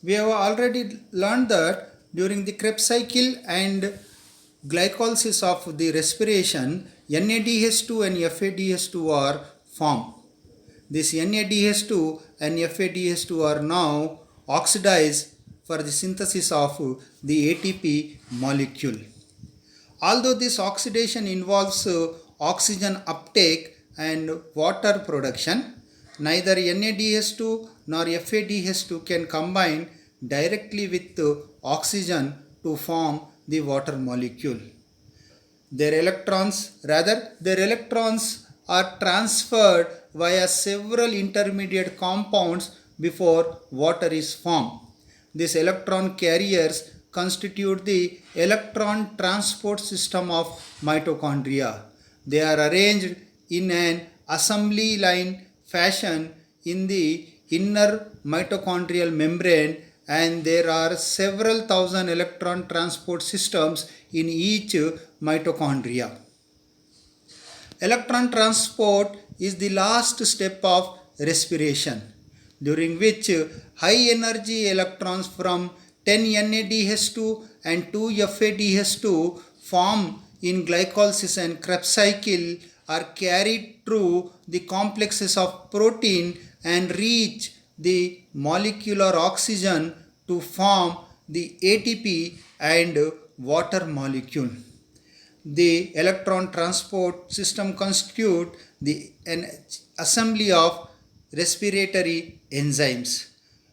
We have already learned that during the Krebs cycle and glycolysis of the respiration, NADH2 and FADH2 are formed. This NADH2 and FADH2 are now oxidized for the synthesis of the ATP molecule. Although this oxidation involves oxygen uptake and water production, neither NADH2 nor FADH2 can combine directly with oxygen to form the water molecule. Their electrons are transferred via several intermediate compounds before water is formed. These electron carriers constitute the electron transport system of mitochondria. They are arranged in an assembly line fashion in the inner mitochondrial membrane, and there are several thousand electron transport systems in each mitochondria. Electron transport is the last step of respiration, during which high energy electrons from 10 NADH2 and 2 FADH2 formed in glycolysis and Krebs cycle are carried through the complexes of protein and reach the molecular oxygen to form the ATP and water molecule. The electron transport system constitute an assembly of respiratory enzymes.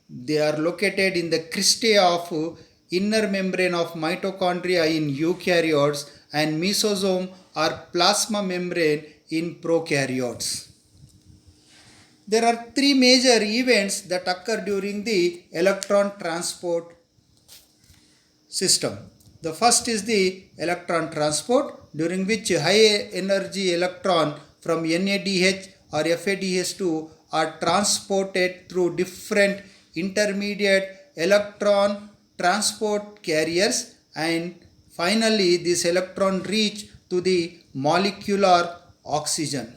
They are located in the cristae of inner membrane of mitochondria in eukaryotes and mesosome or plasma membrane in prokaryotes. There are three major events that occur during the electron transport system. The first is the electron transport, during which high energy electron from NADH or FADH2 are transported through different intermediate electron transport carriers, and finally this electron reach to the molecular oxygen.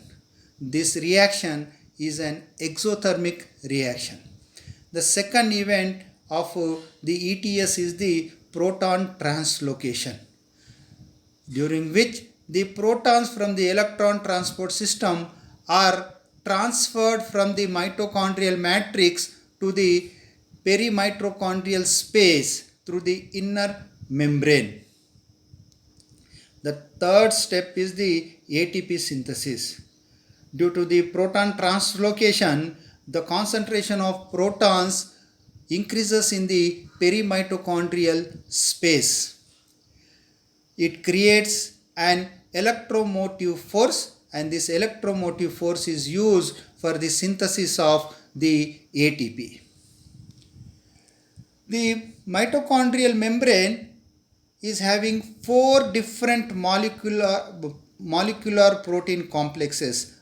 This reaction is an exothermic reaction. The second event of the ETS is the proton translocation, during which the protons from the electron transport system are transferred from the mitochondrial matrix to the perimitochondrial space through the inner membrane. The third step is the ATP synthesis. Due to the proton translocation, the concentration of protons increases in the perimitochondrial space. It creates an electromotive force, and this electromotive force is used for the synthesis of the ATP. The mitochondrial membrane is having four different molecular protein complexes,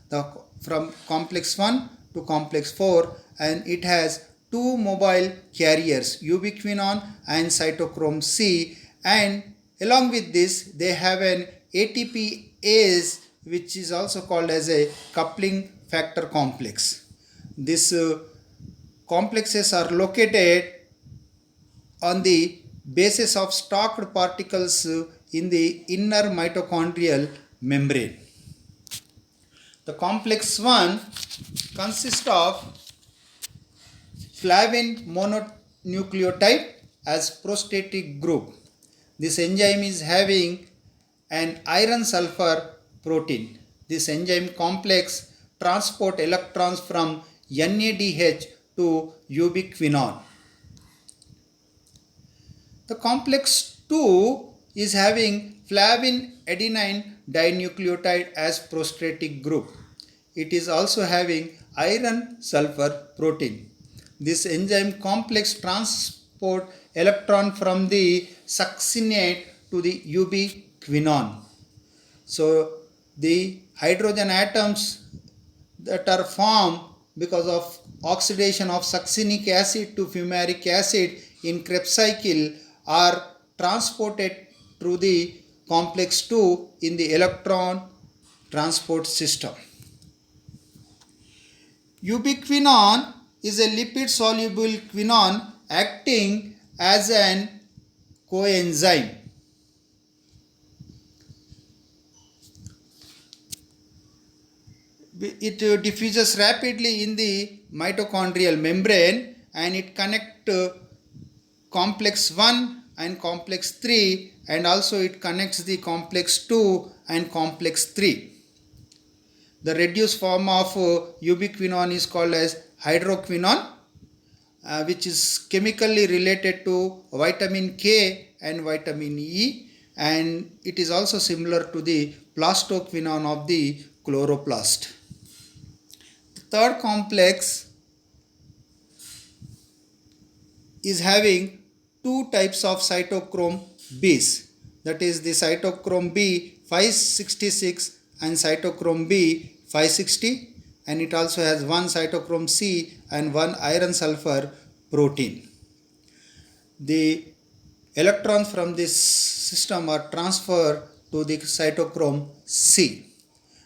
from complex 1 to complex 4, and it has two mobile carriers, ubiquinone and cytochrome C, and along with this they have an ATPase, which is also called as a coupling factor complex. These complexes are located on the basis of stocked particles in the inner mitochondrial membrane. The complex 1 consists of flavin mononucleotide as prosthetic group. This enzyme is having an iron sulfur protein. This enzyme complex transport electrons from NADH to ubiquinone. The complex 2 is having flavin adenine dinucleotide as prosthetic group. It is also having iron sulfur protein. This enzyme complex transport electron from the succinate to the ubiquinone. So the hydrogen atoms that are formed because of oxidation of succinic acid to fumaric acid in Krebs cycle are transported through the complex 2 in the electron transport system. Ubiquinone is a lipid soluble quinone acting as an coenzyme. It diffuses rapidly in the mitochondrial membrane and it connects complex 1 and complex 3, and also it connects the complex 2 and complex 3. The reduced form of ubiquinone is called as hydroquinone, which is chemically related to vitamin K and vitamin E, and it is also similar to the plastoquinone of the chloroplast. The third complex is having two types of cytochrome Bs, that is the cytochrome B 566 and cytochrome B 560, and it also has one cytochrome C and one iron sulfur protein. The electrons from this system are transferred to the cytochrome C.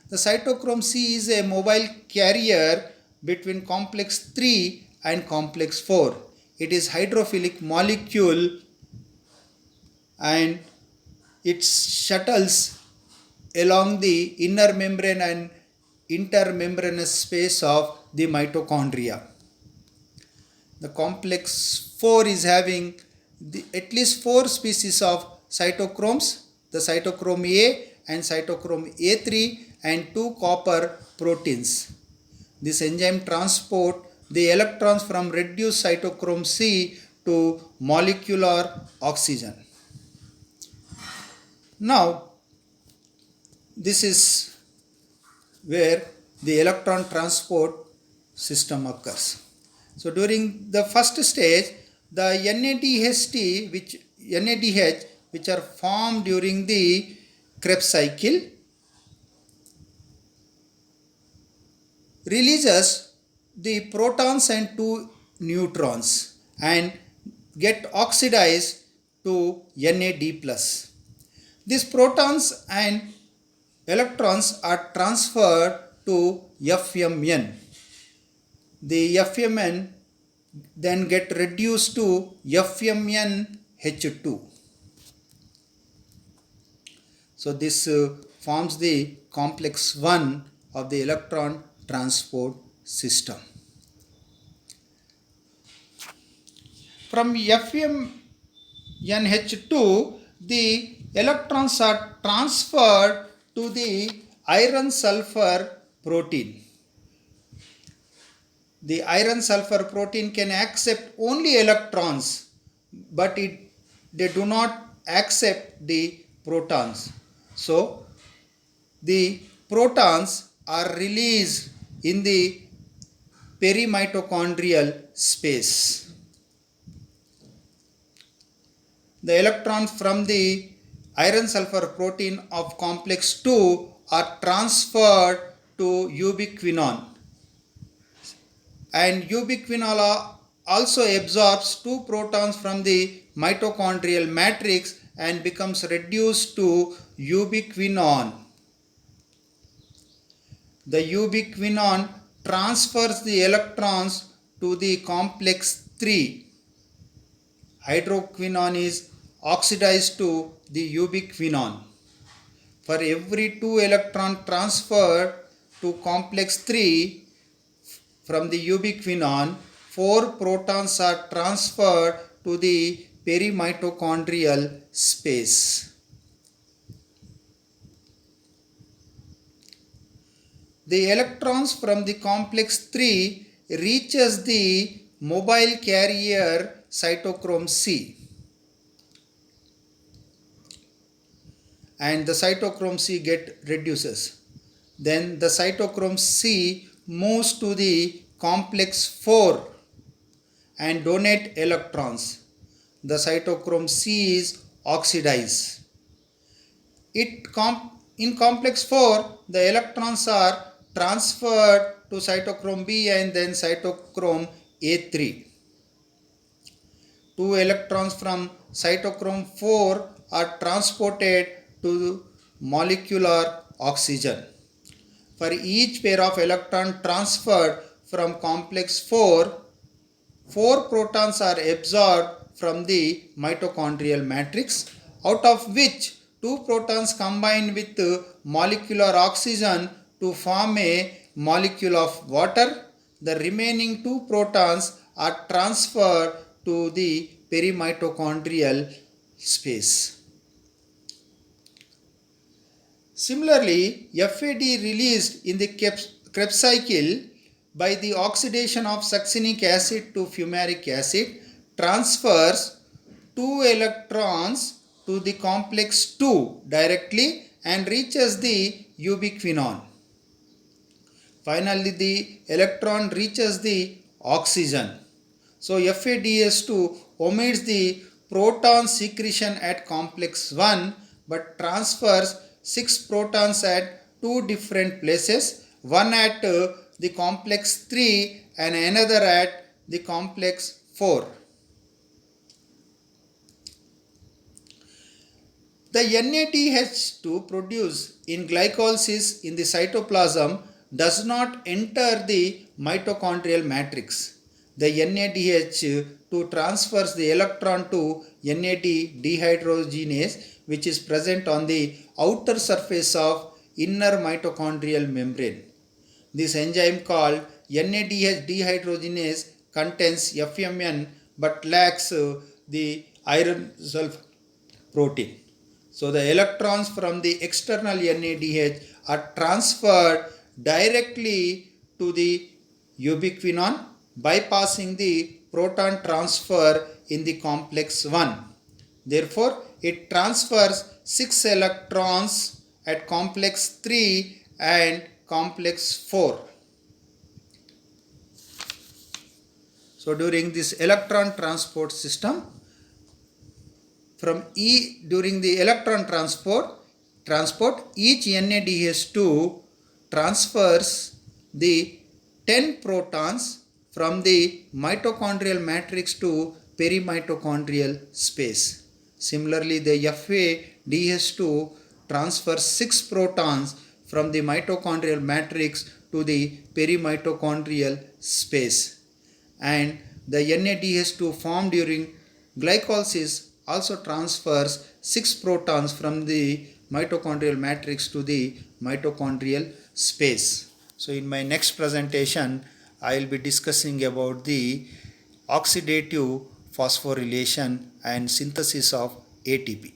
The cytochrome C is a mobile carrier between complex 3 and complex 4. It is hydrophilic molecule and it shuttles along the inner membrane and intermembranous space of the mitochondria. The complex 4 is having at least 4 species of cytochromes, the cytochrome A and cytochrome A3, and 2 copper proteins. This enzyme transport the electrons from reduced cytochrome C to molecular oxygen. Now, this is where the electron transport system occurs. So during the first stage, the NADH, which are formed during the Krebs cycle, releases the protons and 2 neutrons and get oxidized to NAD+. These protons and electrons are transferred to FMN. The FMN then get reduced to FMNH2. So this forms the complex 1 of the electron transport system. From FMNH2, the electrons are transferred to the iron sulfur protein. The iron sulfur protein can accept only electrons, but they do not accept the protons. So the protons are released in the perimitochondrial space. The electrons from the iron sulfur protein of complex 2 are transferred to ubiquinone, and ubiquinol also absorbs 2 protons from the mitochondrial matrix and becomes reduced to ubiquinone. The ubiquinone transfers the electrons to the complex 3. Hydroquinone is oxidized to the ubiquinone. For every 2 electron transferred to complex 3 from the ubiquinone, 4 protons are transferred to the perimitochondrial space. The electrons from the complex 3 reaches the mobile carrier cytochrome C, and the cytochrome C reduces. Then the cytochrome C moves to the complex 4 and donate electrons. The cytochrome C is oxidized. In complex 4, the electrons are transferred to cytochrome B and then cytochrome A3. 2 electrons from cytochrome 4 are transported to molecular oxygen. For each pair of electron transferred from complex 4 4 protons are absorbed from the mitochondrial matrix, out of which 2 protons combine with molecular oxygen to form a molecule of water. The remaining 2 protons are transferred to the perimitochondrial space. Similarly, FAD released in the Krebs cycle by the oxidation of succinic acid to fumaric acid transfers 2 electrons to the complex 2 directly and reaches the ubiquinone. Finally, the electron reaches the oxygen. So, FADS2 omits the proton secretion at complex 1 but transfers 6 protons at 2 different places, one at the complex 3 and another at the complex 4. The NADH2 produced in glycolysis in the cytoplasm does not enter the mitochondrial matrix. The NADH2 transfers the electron to NAD dehydrogenase, which is present on the outer surface of inner mitochondrial membrane. This enzyme called NADH dehydrogenase contains FMN but lacks the iron sulfur protein. So the electrons from the external NADH are transferred directly to the ubiquinone, bypassing the proton transfer in the complex 1. Therefore, it transfers 6 electrons at complex 3 and complex 4. So, during this electron transport system, during the electron transport, each NADH2 transfers the 10 protons from the mitochondrial matrix to perimitochondrial space. Similarly, the FADH2 transfers 6 protons from the mitochondrial matrix to the perimitochondrial space. And the NADH2 formed during glycolysis also transfers 6 protons from the mitochondrial matrix to the mitochondrial space. So in my next presentation, I will be discussing about the oxidative phosphorylation and synthesis of ATP.